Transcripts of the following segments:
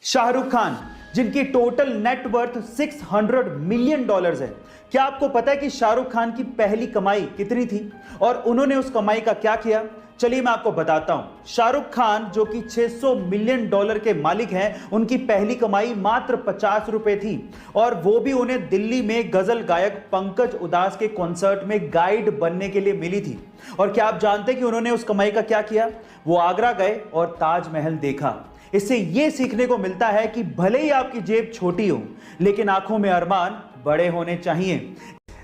शाहरुख खान, जिनकी total net worth $600 million है। क्या आपको पता है कि शाहरुख खान की पहली कमाई कितनी थी और उन्होंने उस कमाई का क्या किया? चलिए मैं आपको बताता हूं। शाहरुख खान जो कि $600 मिलियन के मालिक हैं, उनकी पहली कमाई मात्र 50 रुपए थी और वो भी उन्हें दिल्ली में गजल गायक पंकज उधास के कॉन्सर्ट में गाइड बनने के लिए मिली थी। और क्या आप जानते हैं कि उन्होंने उस कमाई का क्या किया? वो आगरा गए और ताजमहल देखा। इससे यह सीखने को मिलता है कि भले ही आपकी जेब छोटी हो, लेकिन आंखों में अरमान बड़े होने चाहिए।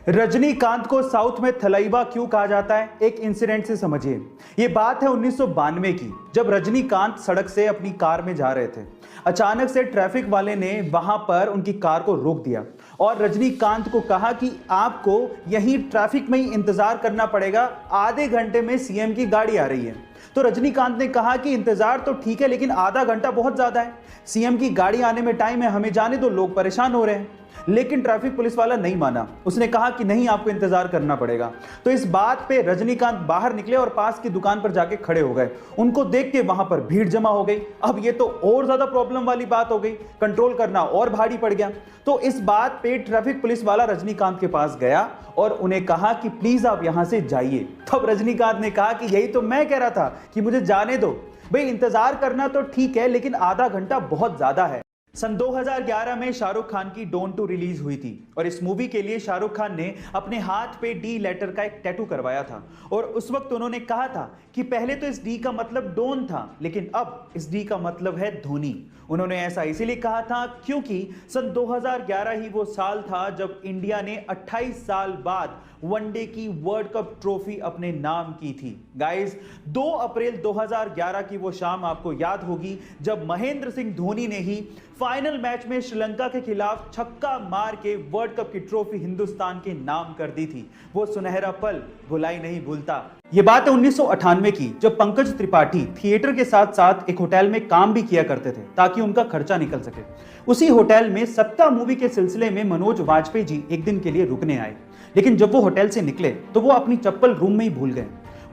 रजनीकांत को साउथ में थलाइवा क्यों कहा जाता है? एक इंसिडेंट से समझिए। यह बात है 1992 की, जब रजनीकांत सड़क से अपनी कार में जा रहे थे। अचानक से ट्रैफिक वाले ने वहां पर उनकी कार को रोक दिया और रजनीकांत को कहा कि आपको यहीं ट्रैफिक में ही इंतजार करना पड़ेगा, आधे घंटे में सीएम की गाड़ी आ रही है। तो रजनीकांत ने कहा कि इंतजार तो ठीक है, लेकिन आधा घंटा बहुत ज्यादा है, सीएम की गाड़ी आने में टाइम है, हमें जाने दो, लोग परेशान हो रहे हैं। लेकिन ट्रैफिक पुलिस वाला नहीं माना, उसने कहा कि नहीं, आपको इंतजार करना पड़ेगा। तो इस बात पे रजनीकांत बाहर निकले और पास की दुकान पर जाके खड़े हो गए। उनको देख के वहां पर भीड़ जमा हो गई। अब ये तो और ज्यादा प्रॉब्लम वाली बात हो गई, कंट्रोल करना और भारी पड़ गया। तो इस बात पे ट्रैफिक पुलिस वाला रजनीकांत के पास गया और उन्हें कहा कि प्लीज आप यहां से जाइए। तब रजनीकांत ने कहा कि यही तो मैं कह रहा था कि मुझे जाने दो भाई, इंतजार करना तो ठीक है, लेकिन आधा घंटा बहुत ज्यादा है। सन 2011 में शाहरुख खान की डोन 2 रिलीज हुई थी और इस मूवी के लिए शाहरुख खान ने अपने हाथ पे डी लेटर का एक टैटू करवाया था। और उस वक्त उन्होंने कहा था कि पहले तो इस डी का मतलब डोन था, लेकिन अब इस डी का मतलब है धोनी। उन्होंने ऐसा इसीलिए कहा था क्योंकि सन 2011 ही वो साल था जब इंडिया ने 28 साल बाद वनडे की वर्ल्ड कप ट्रॉफी अपने नाम की थी। गाइस, 2 अप्रैल 2011 की वो शाम आपको याद होगी जब महेंद्र सिंह धोनी ने ही फाइनल मैच में श्रीलंका के खिलाफ छक्का मार के वर्ल्ड कप की ट्रॉफी हिंदुस्तान के नाम कर दी थी। वो सुनहरा पल भुलाई नहीं भूलता। ये बात है 1998 की, जब पंकज त्रिपाठी थिएटर के साथ साथ एक होटल में काम भी किया करते थे ताकि उनका खर्चा निकल सके। उसी होटल में सत्ता मूवी के सिलसिले में मनोज वाजपेयी जी एक दिन के लिए रुकने आए, लेकिन जब वो होटल से निकले तो वो अपनी चप्पल रूम में ही भूल गए।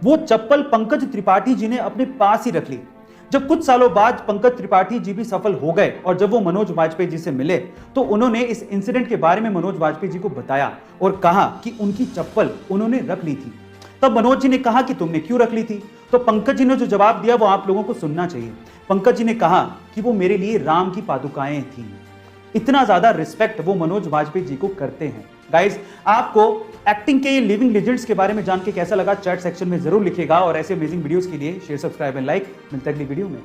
वो चप्पल पंकज त्रिपाठी जी ने अपने पास ही रख ली। जब कुछ सालों बाद पंकज त्रिपाठी जी भी सफल हो गए और जब वो मनोज वाजपेयी जी से मिले तो उन्होंने इस इंसिडेंट के बारे में मनोज वाजपेयी जी को बताया और कहा कि उनकी चप्पल उन्होंने रख ली थी। तब मनोज जी ने कहा कि तुमने क्यों रख ली थी? तो पंकज जी ने जो जवाब दिया वो आप लोगों को सुनना चाहिए। पंकज जी ने कहा कि वो मेरे लिए राम की पादुकाएं थी। इतना ज्यादा रिस्पेक्ट वो मनोज वाजपेयी जी को करते हैं। गाइस, आपको एक्टिंग के लिविंग लेजेंड्स के बारे में जान के कैसा लगा चैट सेक्शन में जरूर लिखिएगा और ऐसे अमेजिंग वीडियोस के लिए शेयर, सब्सक्राइब एंड लाइक। मिलते हैं अगली वीडियो में।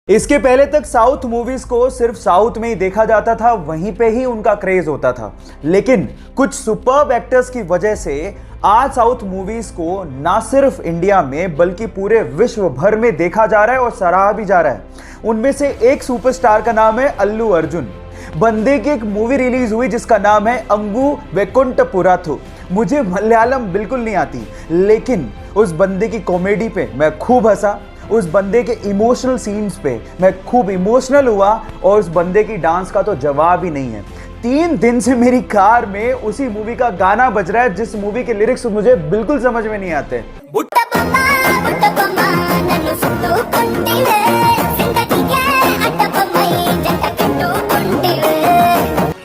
इसके पहले तक साउथ मूवीज को सिर्फ साउथ में ही देखा जाता था, वहीं पे ही उनका क्रेज होता था। लेकिन कुछ सुपर्ब एक्टर्स की वजह से आज साउथ मूवीज को ना सिर्फ इंडिया में बल्कि पूरे विश्व भर में देखा जा रहा है और सराहा भी जा रहा है। उनमें से एक सुपरस्टार का नाम है अल्लू अर्जुन। बंदे की एक मूवी रिलीज हुई जिसका नाम है अंगू वेकुंठपुरथु। मुझे मलयालम बिल्कुल नहीं आती, लेकिन उस बंदे की कॉमेडी पे मैं खूब हंसा, उस बंदे के इमोशनल सीन्स पे मैं खूब इमोशनल हुआ और उस बंदे की डांस का तो जवाब ही नहीं है। 3 दिन से मेरी कार में उसी मूवी का गाना बज रहा है जिस मूवी के लिरिक्स मुझे बिल्कुल समझ में नहीं आते।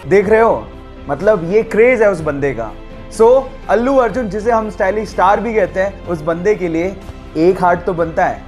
देख रहे हो, मतलब ये क्रेज है उस बंदे का। सो अल्लू अर्जुन, जिसे हम स्टाइलिश स्टार भी कहते हैं, उस बंदे के लिए एक हार्ट तो बनता है।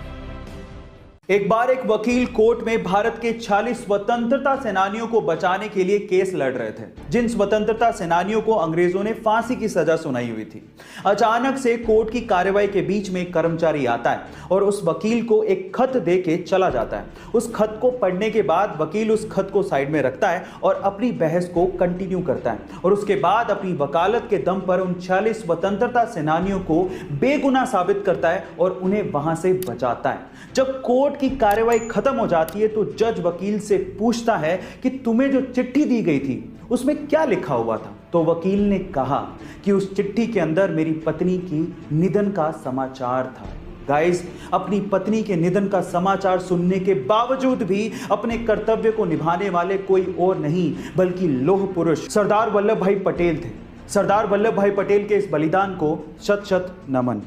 एक बार एक वकील कोर्ट में भारत के 40 स्वतंत्रता सेनानियों को बचाने के लिए केस लड़ रहे थे, जिन स्वतंत्रता सेनानियों को अंग्रेजों ने फांसी की सजा सुनाई हुई थी। अचानक से कोर्ट की कार्रवाई के बीच में एक कर्मचारी आता है और उस वकील को एक खत दे के चला जाता है। उस खत को पढ़ने के बाद वकील उस खत को साइड में रखता है और अपनी बहस को कंटिन्यू करता है और उसके बाद अपनी वकालत के दम पर उन 40 स्वतंत्रता सेनानियों को बेगुनाह साबित करता है और उन्हें वहां से बचाता है। जब कोर्ट की कार्रवाई खत्म हो जाती है तो जज वकील से पूछता है कि तुम्हें जो चिट्ठी दी गई थी उसमें क्या लिखा हुआ था? तो वकील ने कहा कि उस चिट्ठी के अंदर मेरी पत्नी की निधन का समाचार था। गाइस, अपनी पत्नी के निधन का समाचार सुनने के बावजूद भी अपने कर्तव्य को निभाने वाले कोई और नहीं बल्कि लौह पुरुष सरदार वल्लभ भाई पटेल थे। सरदार वल्लभ भाई पटेल के इस बलिदान को शत शत नमन।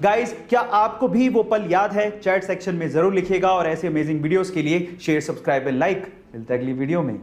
गाइस, क्या आपको भी वो पल याद है? चैट सेक्शन में जरूर लिखिएगा और ऐसे अमेजिंग वीडियोस के लिए शेयर, सब्सक्राइब एंड लाइक। मिलते हैं अगली वीडियो में।